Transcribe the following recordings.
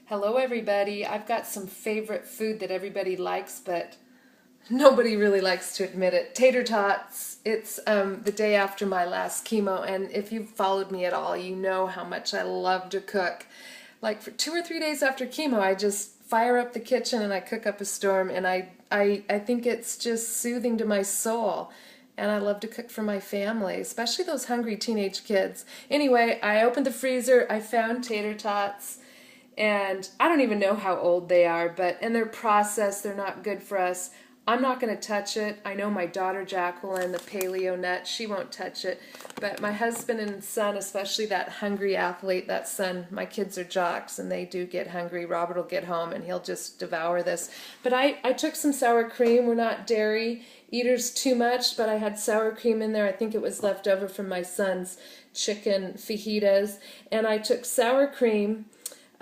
Hello, everybody. I've got some favorite food that everybody likes, but nobody really likes to admit it. Tater tots. It's the day after my last chemo, and if you've followed me at all, you know how much I love to cook. Like for 2 or 3 days after chemo, I just fire up the kitchen and I cook up a storm, and I think it's just soothing to my soul. And I love to cook for my family, especially those hungry teenage kids. Anyway, I opened the freezer, I found tater tots, and I don't even know how old they are, but and they're processed, they're not good for us. I'm not going to touch it. I know my daughter Jacqueline, the paleo nut, she won't touch it. But my husband and son, especially that hungry athlete, that son, my kids are jocks and they do get hungry. Robert will get home and he'll just devour this. But I took some sour cream. We're not dairy eaters too much, but I had sour cream in there. I think it was left over from my son's chicken fajitas. And I took sour cream.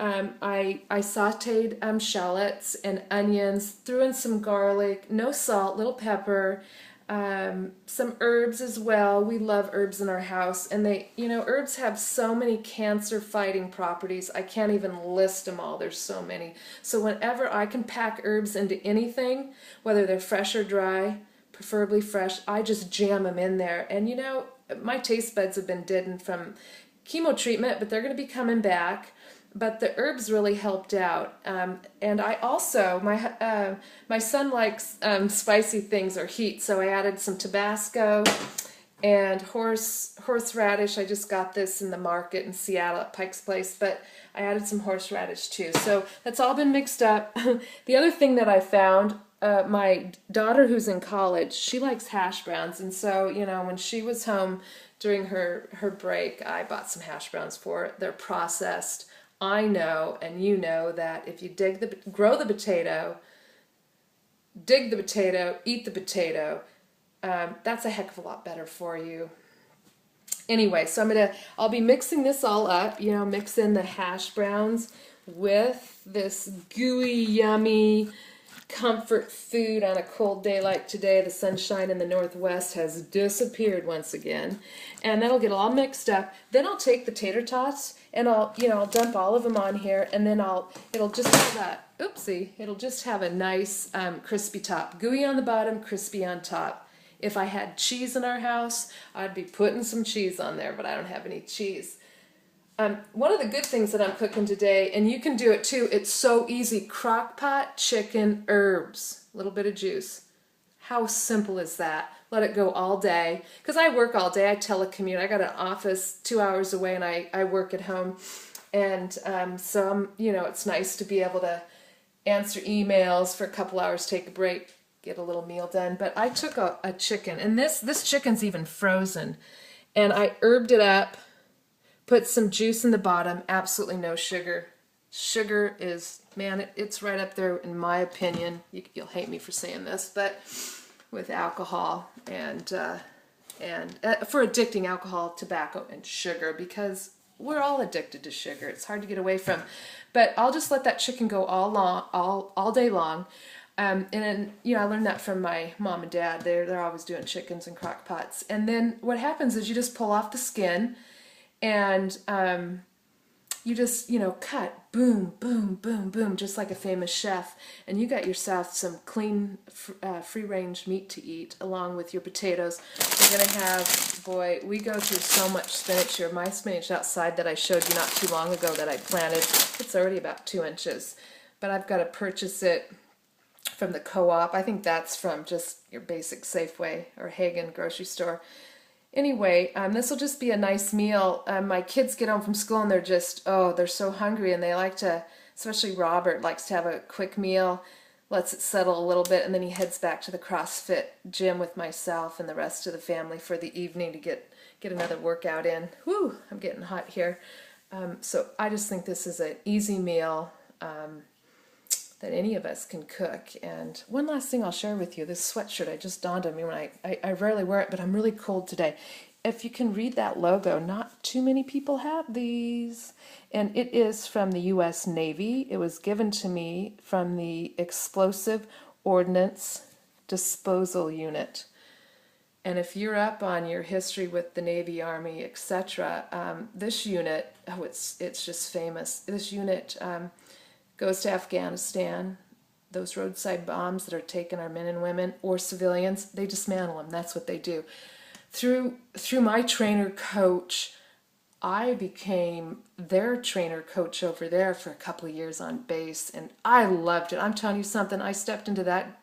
I sauteed shallots and onions, threw in some garlic, no salt, little pepper, some herbs as well. We love herbs in our house, and herbs have so many cancer-fighting properties. I can't even list them all. There's so many. So whenever I can pack herbs into anything, whether they're fresh or dry, preferably fresh, I just jam them in there. And my taste buds have been deadened from chemo treatment, but they're going to be coming back. But the herbs really helped out, and I also my son likes spicy things or heat, so I added some Tabasco and horseradish. I just got this in the market in Seattle at Pike's Place, but I added some horseradish too. So that's all been mixed up. The other thing that I found, my daughter who's in college, she likes hash browns, and so when she was home during her break, I bought some hash browns for her. They're processed. I know, and you know, that if you grow the potato, dig the potato, eat the potato, that's a heck of a lot better for you. Anyway, so I'll be mixing this all up, mix in the hash browns with this gooey, yummy comfort food on a cold day like today. The sunshine in the northwest has disappeared once again, and that'll get all mixed up. Then I'll take the tater tots and I'll dump all of them on here, and then it'll just have a nice crispy top, gooey on the bottom, crispy on top. If I had cheese in our house, I'd be putting some cheese on there, but I don't have any cheese. One of the good things that I'm cooking today, and you can do it too, it's so easy, crock pot chicken herbs, a little bit of juice. How simple is that? Let it go all day. Because I work all day, I telecommute. I got an office 2 hours away and I work at home. And so it's nice to be able to answer emails for a couple hours, take a break, get a little meal done. But I took a chicken, and this chicken's even frozen. And I herbed it up, put some juice in the bottom, absolutely no sugar. Sugar is, man, it's right up there in my opinion. You'll hate me for saying this, but with alcohol and for addicting, alcohol, tobacco, and sugar, because we're all addicted to sugar. It's hard to get away from. But I'll just let that chicken go all day long. And then, I learned that from my mom and dad. They're always doing chickens in crock pots. And then what happens is you just pull off the skin, and you just, cut, boom, boom, boom, boom, just like a famous chef, and you got yourself some clean, free-range meat to eat along with your potatoes. You're going to have, boy, we go through so much spinach here. My spinach outside that I showed you not too long ago that I planted, it's already about 2 inches, but I've got to purchase it from the co-op. I think that's from just your basic Safeway or Hagen grocery store. Anyway, this will just be a nice meal. My kids get home from school and they're so hungry, and they like to, especially Robert, likes to have a quick meal, lets it settle a little bit, and then he heads back to the CrossFit gym with myself and the rest of the family for the evening to get another workout in. Whew, I'm getting hot here. So I just think this is an easy meal that any of us can cook. And one last thing I'll share with you, this sweatshirt, I just dawned on me when I rarely wear it, but I'm really cold today. If you can read that logo, not too many people have these. And it is from the U.S. Navy. It was given to me from the Explosive Ordnance Disposal Unit. And if you're up on your history with the Navy, Army, etc., this unit, it's just famous. This unit goes to Afghanistan. Those roadside bombs that are taking our men and women or civilians, they dismantle them. That's what they do. Through my trainer coach, I became their trainer coach over there for a couple of years on base, and I loved it. I'm telling you something. I stepped into that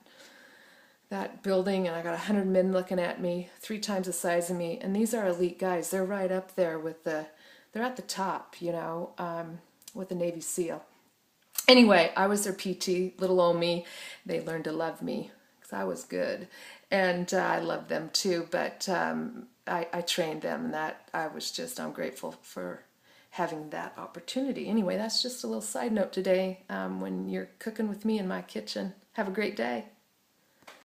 building, and I got 100 men looking at me, 3 times the size of me, and these are elite guys. They're right up there with they're at the top, with the Navy SEAL. Anyway, I was their PT, little old me. They learned to love me because I was good, and I loved them too. But I trained them, and I'm grateful for having that opportunity. Anyway, that's just a little side note today when you're cooking with me in my kitchen. Have a great day.